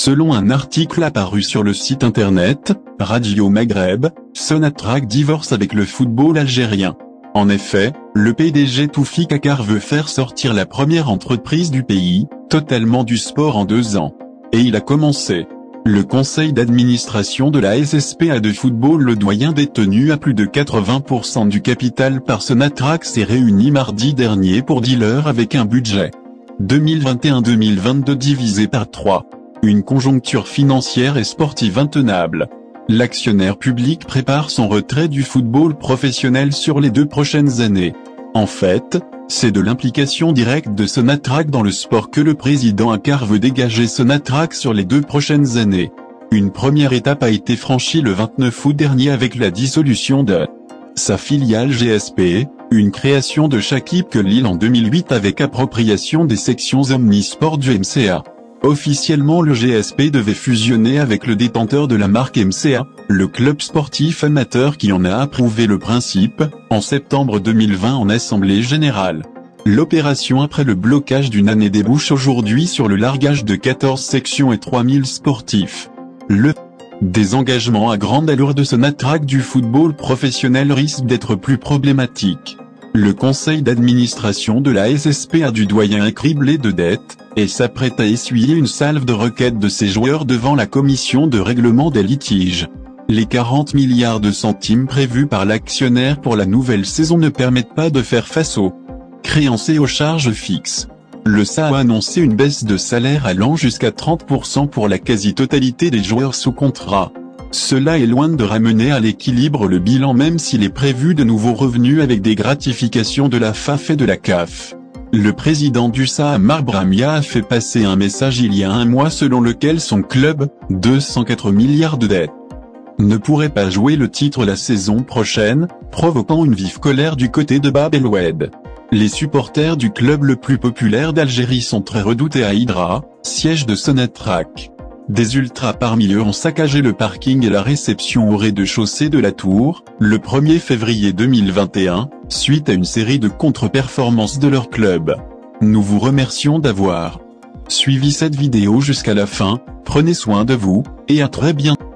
Selon un article apparu sur le site internet, Radio Maghreb, Sonatrach divorce avec le football algérien. En effet, le PDG Toufik Akar veut faire sortir la première entreprise du pays, totalement du sport en 2 ans. Et il a commencé. Le conseil d'administration de la SSPA de football, le doyen détenu à plus de 80% du capital par Sonatrach, s'est réuni mardi dernier pour dealer avec un budget 2021-2022 divisé par 3. Une conjoncture financière et sportive intenable. L'actionnaire public prépare son retrait du football professionnel sur les 2 prochaines années. En fait, c'est de l'implication directe de Sonatrach dans le sport que le président Akar veut dégager Sonatrach sur les 2 prochaines années. Une première étape a été franchie le 29 août dernier avec la dissolution de sa filiale GSP, une création de Shakib Khalil en 2008 avec appropriation des sections omnisports du MCA. Officiellement, le GSP devait fusionner avec le détenteur de la marque MCA, le club sportif amateur, qui en a approuvé le principe, en septembre 2020 en assemblée générale. L'opération, après le blocage d'une année, débouche aujourd'hui sur le largage de 14 sections et 3000 sportifs. Le désengagement à grande allure de Sonatrach du football professionnel risque d'être plus problématique. Le conseil d'administration de la SSPA du doyen est criblé de dettes, et s'apprête à essuyer une salve de requêtes de ses joueurs devant la commission de règlement des litiges. Les 40 milliards de centimes prévus par l'actionnaire pour la nouvelle saison ne permettent pas de faire face aux créances et aux charges fixes. Le SA a annoncé une baisse de salaire allant jusqu'à 30% pour la quasi-totalité des joueurs sous contrat. Cela est loin de ramener à l'équilibre le bilan, même s'il est prévu de nouveaux revenus avec des gratifications de la FAF et de la CAF. Le président du SA, Ammar Bramia, a fait passer un message il y a 1 mois selon lequel son club, 204 milliards de dettes, ne pourrait pas jouer le titre la saison prochaine, provoquant une vive colère du côté de Bab El Oued. Les supporters du club le plus populaire d'Algérie sont très redoutés à Hydra, siège de Sonatrach. Des ultras parmi eux ont saccagé le parking et la réception au rez-de-chaussée de la Tour, le 1er février 2021, suite à une série de contre-performances de leur club. Nous vous remercions d'avoir suivi cette vidéo jusqu'à la fin, prenez soin de vous, et à très bientôt.